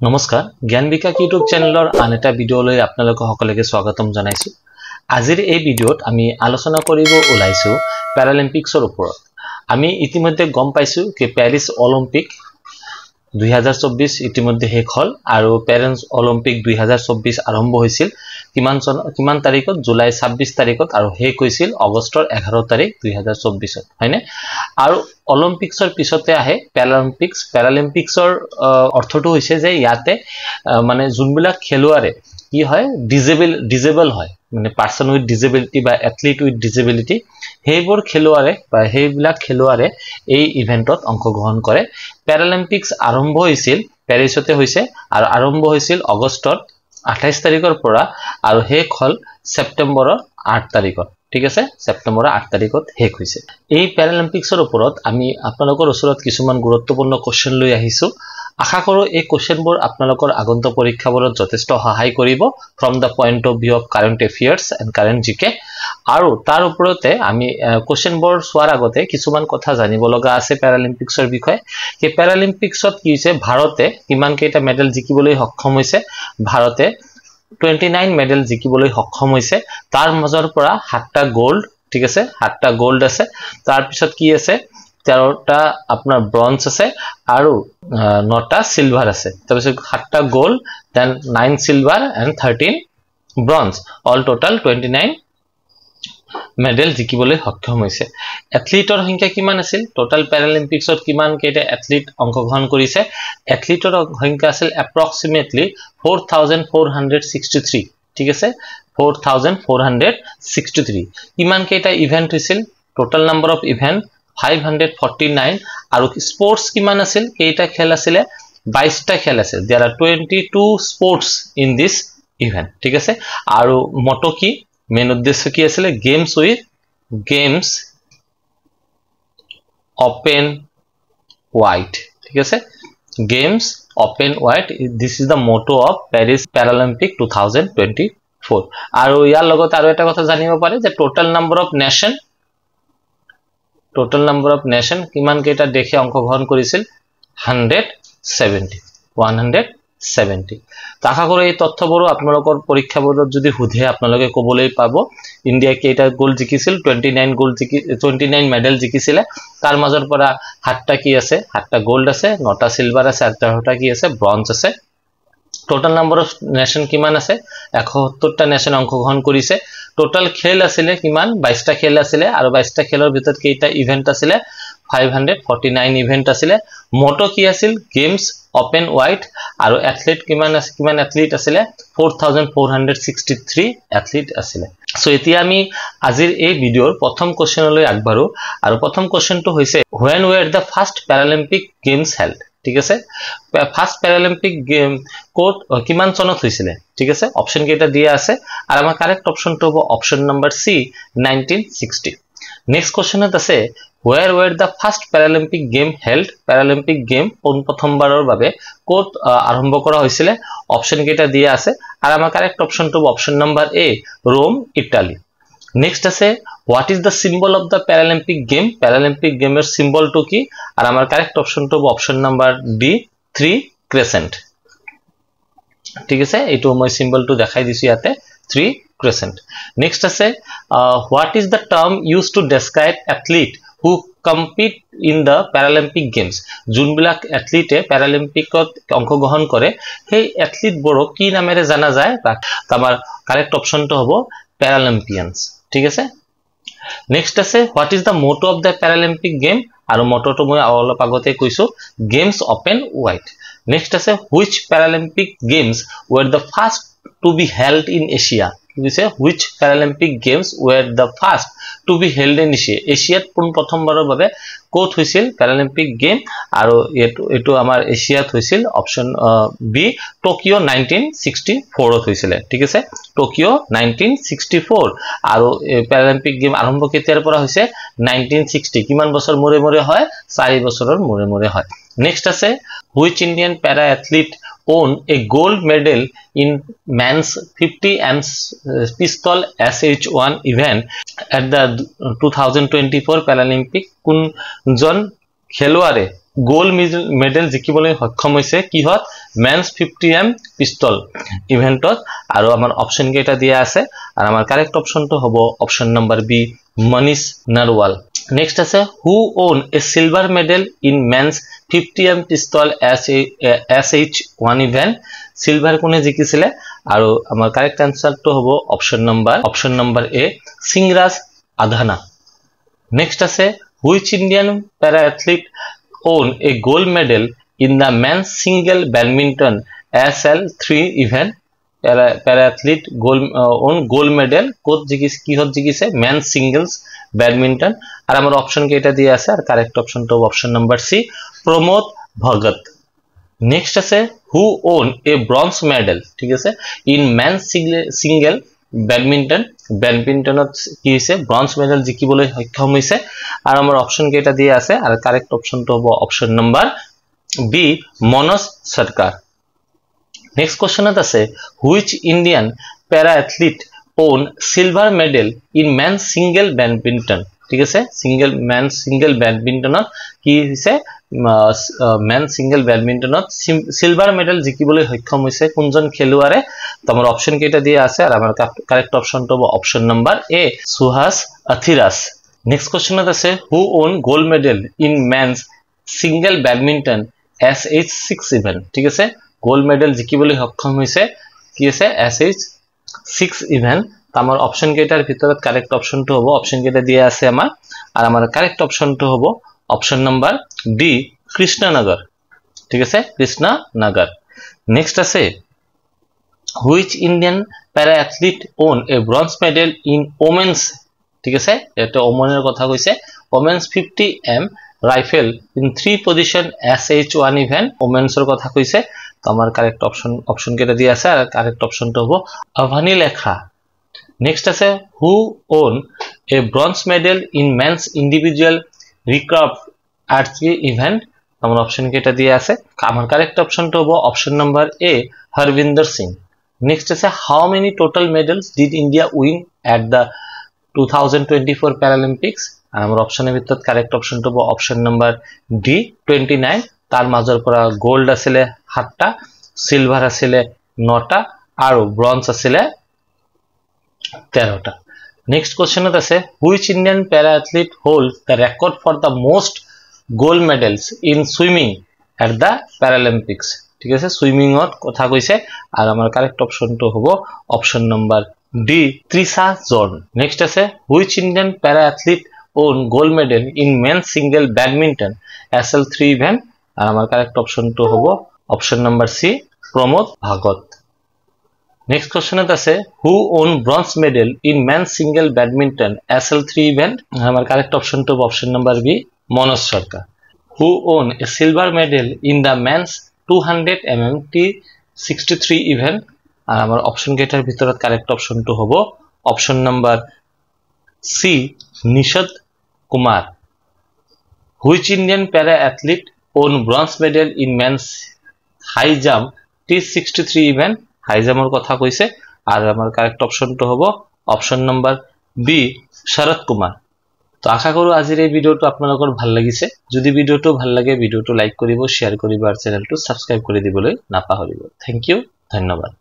নমস্কাৰ জ্ঞান বিকাশ ইউটিউব চেনেলৰ আন এটা ভিডিঅলৈ আপোনালোক সকলোকে স্বাগতম জনাইছো। আজিৰ এই ভিডিঅ'ত আমি আলোচনা কৰিব ওলাইছো প্যাৰালিম্পিক্সৰ ওপৰত। আমি ইতিমধ্যে গম পাইছো যে পেৰিছ অলিম্পিক 2024 ইতিমধ্যে শেষ হল আৰু পেৰিছ অলিম্পিক 2024 আৰম্ভ হৈছিল কিমান তাৰিখত জুলাই 26 তাৰিখত আৰু শেষ হৈছিল আগষ্টৰ 11 তাৰিখ 2024 হয়নে। আৰু অলিম্পিক্সৰ পিছতে আহে প্যাৰালিম্পিক্সৰ অৰ্থটো হৈছে যে ইয়াতে মানে যোনবিলাক খেলুৱাৰে কি হয় ডিজেবল হয় মানে পাৰ্সন উইথ ডিজেবিলিটি বা এথলিট উইথ ডিজেবিলিটি সেইবোৰ খেলুৱাৰে বা সেইবিলাক খেলুৱাৰে এই ইভেন্টত অংশগ্ৰহণ কৰে। প্যাৰালিম্পিক্স আৰম্ভ হৈছিল পেৰিছতে হৈছে আৰু আৰম্ভ হৈছিল আগষ্টৰ 28 তাৰিখৰ পৰা আৰু শেষ হল সেপ্টেম্বৰৰ 8 তাৰিখত। ঠিক আছে, সেপ্টেম্বৰৰ 8 তাৰিখত শেষ হৈছে। এই প্যাৰালিম্পিক্সৰ ওপৰত আমি আপোনালোকৰ ওচৰত কিছুমান গুৰুত্বপূৰ্ণ কোৱেশ্চন লৈ আহিছো। আশা কৰো এই কোৱেশ্চনবোৰ আপোনালোকৰ আগন্তুক পৰীক্ষাবোৰত যথেষ্ট সহায় কৰিব from the point of view of current affairs and current GK. আৰু তাৰ ওপৰতে আমি কোৱেশ্চনবোৰ চোৱাৰ আগতে কিছুমান কথা জানিব লগা আছে প্যাৰালিম্পিক্সৰ বিষয়ে। যে প্যাৰালিম্পিক্সত কি হৈছে ভাৰতে কিমান কেইটা মেডেল জিকিবলৈ সক্ষম হৈছে। ভাৰতে 29 মেডেল জিকিবলৈ সক্ষম হৈছে। তাৰ মাজৰ পৰা 7টা গোল্ড, ঠিক আছে 7টা গোল্ড আছে। তাৰ পিছত কি আছে 13টা আপোনাৰ ব্ৰঞ্জ আছে আৰু 9টা সিলভাৰ আছে। তাৰ পিছত 7টা gold, then 9 silver and 13 bronze, all total 29 medal জিকিবলৈ সক্ষম হৈছে। এথলিটৰ সংখ্যা কিমান আছিল? টোটাল প্যাৰালিম্পিক্সত কিমান কেইটা এথলিট অংশগ্ৰহণ কৰিছে? এথলিটৰ সংখ্যা আছিল এপ্ৰক্সিমেটলি 4463, ঠিক আছে 4463। কিমান কেইটা ইভেন্ট হৈছিল? টোটাল নাম্বাৰ অফ ইভেন্ট 549 আৰু স্পোৰ্টস কিমান আছিল? কেইটা খেল আছিল? 22টা খেল আছিল। There are 22 sports in this event, ঠিক আছে। আৰু মটো কি মেইন উদ্দেশ্য কি আছিল? গেমস ওপেন ওয়াইড, ঠিক আছে games open wide, this is the motto of Paris Paralympic 2024। আৰু ইয়াৰ লগত আৰু এটা কথা জানিব পাৰে যে টোটাল নাম্বাৰ অফ নেশন কিমান কেইটা দেশে অংশগ্ৰহণ কৰিছিল? 170। আশা কৰো এই তথ্যবোৰ আপোনালোকৰ পৰীক্ষাবোৰত যদি সুধে আপোনালোকে ক'বলৈ পাব। ইণ্ডিয়া কেইটা গোল্ড জিকিছিল? 29 মেডেল জিকিছিলে। তাৰ মাজৰ পৰা 7টা কি আছে? 7টা গোল্ড আছে, 9টা সিলভাৰ আছে, 18টা কি আছে? ব্ৰঞ্জ আছে। টোটাল নাম্বাৰ অফ নেশন কিমান আছে? 71টা নেশন অংশগ্ৰহণ কৰিছে। টোটাল খেল আছিলে কিমান? 22টা খেল আছিলে আৰু 22টা খেলৰ ভিতৰত কেইটা ইভেন্ট আছিলে? 549 ইভেন্ট আছিলে। মোটো কি আছিল? Games open wide. আৰু এথলিট কিমান এথলিট আছিলে? 4463 এথলিট আছিলে। সো এতিয়া আমি আজিৰ এই ভিডিঅ'ৰ প্ৰথম কোৱেশ্চনলৈ আগবাঢ়ো আৰু প্ৰথম কোৱেশ্চনটো হৈছে when were the first Paralympic Games held? ঠিক আছে, ফার্স্ট প্যারালিম্পিক গেম কোড কিমান চনত হৈছিল? ঠিক আছে, অপশন কেইটা দিয়া আছে আৰু আমাৰ কাৰেক্ট অপশনটো হ'ব অপশন নাম্বাৰ সি 1960। নেক্সট কোৱেশ্চনত আছে where were the first Paralympic game held? Paralympic game প্ৰথমবাৰৰ বাবে কোড আৰম্ভ কৰা হৈছিল? অপশন কেইটা দিয়া আছে আৰু আমাৰ কারেক্ট অপশনটো হ'ব option number A Rome Italy. Next আছে what is the symbol of the Paralympic game? Paralympic গেমের সিম্বলটো কি? আর আমার কারেক্ট অপশনটো হ'ব অপশন নাম্বার ডি 3 ক্রেসেন্ট। ঠিক আছে, এইটো মই সিম্বলটো দেখাই দিছো ইয়াতে 3 ক্রেসেন্ট। নেক্সট আছে what is the term used to describe athlete who compete in the Paralympic Games? যোনবিলাক এথলিটে প্যাৰালিম্পিকত অংশগ্ৰহণ কৰে সেই এথলিটবোৰক কি নামেৰে জানা যায়? আমাৰ কাৰেক্ট অপশনটো হ'ব প্যাৰালিম্পিয়ানস। ঠিক আছে। নেক্সট আছে what is the motto of the Paralympic game? আৰু মটোটো মই অলপ আগতে কৈছো গেমস ওপেন ওয়াইড। নেক্সট আছে which Paralympic Games were the first to be held in Asia? দিছে which Paralympic Games were the first to be held in Asia? এশিয়াত প্ৰথমবাৰৰ বাবে coat হৈছিল প্যাৰালিম্পিক গেম আৰু এটো আমাৰ এশিয়াত হৈছিল অপশন বি টোকিও 1964 ত হৈছিল। ঠিক আছে, টোকিও 1964 আৰু প্যাৰালিম্পিক গেম আৰম্ভ কেতিয়াৰ পৰা হৈছে? 1960। কিমান বছৰ মূৰে মূৰে হয়? 4 বছৰৰ মূৰে মূৰে হয়। নেক্সট আছে which Indian para athlete won a gold medal in men's 50 amps pistol SH1 event at the 2024 Paralympic? কোনজন খেলুৱাৰে গোল্ড মেডেল জিকিবলৈ সক্ষম হৈছে কিহত মেন্স 50m পিস্তল ইভেন্টত আৰু আমাৰ অপচন কেইটা দিয়া আছে আৰু আমাৰ কাৰেক্ট অপচনটো হ'ব option number B Manish Narwal next আছে who won a silver medal in men's 50m pistol SH1 event silver কোনে জিকিছিলে আৰু আমাৰ কাৰেক্ট আনসাৰটো হ'ব option number A Singhraj Adhana next আছে which Indian para athlete won a gold medal in the men's single badminton SL3 event para athlete won gold medal কোত জিকিছে কিহত জিকিছে men's singles badminton আর আমার অপশন কেটা দিয়ে আছে আর কারেক্ট অপশনটো অপশন নাম্বার সি Pramod Bhagat next আছে who won a bronze medal ঠিক আছে in men's single ব্যাডমিন্টনত কি হৈছে ব্রঞ্জ মেডেল জিকিবলৈ সক্ষম হৈছে আৰু আমাৰ অপশন কেটা দিয়ে আছে আৰু কাৰেক্ট অপশনটো হ'ব অপশন নম্বৰ বি মনোজ সরকার নেক্সট কোশ্চেনত আছে which Indian para athlete won silver medal in men's single badminton ঠিক আছে men's single badmintonত কি হৈছে men's single badmintonত silver medal জিকিবলৈ সক্ষম হৈছে কোনজন খেলুৱাৰে তোমাৰ অপশন কেটা দিয়া আছে আৰু আমাৰ কাৰেক্ট অপশনটো হ'ব অপশন নম্বৰ এ সুহাস আথিরাস নেক্সট কোশ্চেনত আছে who won gold medal in men's single badminton SH6 event ঠিক আছে গোল্ড মেডেল জিকিবলৈ সক্ষম হৈছে কি আছে SH6 ইভেন্ট আমাৰ অপশন কেটাৰ ভিতৰত কাৰেক্ট অপশনটো হ'ব অপশন কেটা দিয়া আছে আমাৰ আৰু আমাৰ কাৰেক্ট অপশনটো হ'ব অপশন নম্বৰ ডি কৃষ্ণনগৰ ঠিক আছে কৃষ্ণনগৰ নেক্সট আছে which Indian para athlete won a bronze medal in women's ঠিক আছে এটা ওমেনৰ কথা কৈছে women's 50m rifle in 3 position SH1 event women'sৰ কথা কৈছে তো আমাৰ কাৰেক্ট অপশন কেটা দিয়া আছে আৰু কারেক্ট অপশনটো হ'ব আভানী লেখা নেক্সট আছে who won a bronze medal in men's individual recurve archery event আমাৰ অপশন কেটা দিয়া আছে আমাৰ কাৰেক্ট অপশনটো হ'ব অপশন নম্বৰ এ হৰবিন্দৰ সিং নেক্সট আছে how many total medals did India win at the 2024 Paralympics আমাৰ অপশনৰ ভিতৰত কাৰেক্ট অপশনটো হ'ব অপশন নম্বৰ ডি 29 তাৰ মাজৰ পৰা গোল্ড আছিল 7টা সিলভাৰ আছিল 9টা আৰু ব্ৰঞ্জ আছিল 13টা নেক্সট কোশ্চেনত আছে which Indian para athlete holds the record for the most gold medals in swimming at the Paralympics ঠিক আছে সুইমিংত কথা কৈছে আৰু আমাৰ কাৰেক্ট অপশনটো হ'ব অপশন নম্বৰ ডি ত্ৰিশা জন নেক্সট আছে which Indian para athlete won gold medal in men's single badminton SL3 event আৰু আমাৰ কাৰেক্ট অপশনটো হ'ব অপশন নম্বৰ সি প্ৰমোদ ভাগত নেক্সট কোশ্চেনত আছে who won bronze medal in men's single badminton SL3 event আমাৰ correct অপশনটো হ'ব option number B Manoj Sarkar who won a silver medal in the men's 200mm T63 event আর আমার অপশন কেটার ভিতৰত কাৰেক্ট অপশনটো হ'ব option number C Nishad Kumar which Indian para athlete won bronze medal in men's high jump T63 event high jumpৰ কথা কৈছে আৰু আমাৰ কাৰেক্ট অপশনটো হ'ব অপশন নম্বৰ বি শৰৎ কুমাৰ তো আশা কৰো আজিৰ এই ভিডিওটো আপোনালোকৰ ভাল লাগিছে যদি ভিডিওটো ভাল লাগে ভিডিওটো লাইক কৰিব শেয়াৰ কৰিব আৰু চেনেলটো সাবস্ক্ৰাইব কৰি দিবলৈ নাপাহৰিব থ্যাংক ইউ ধন্যবাদ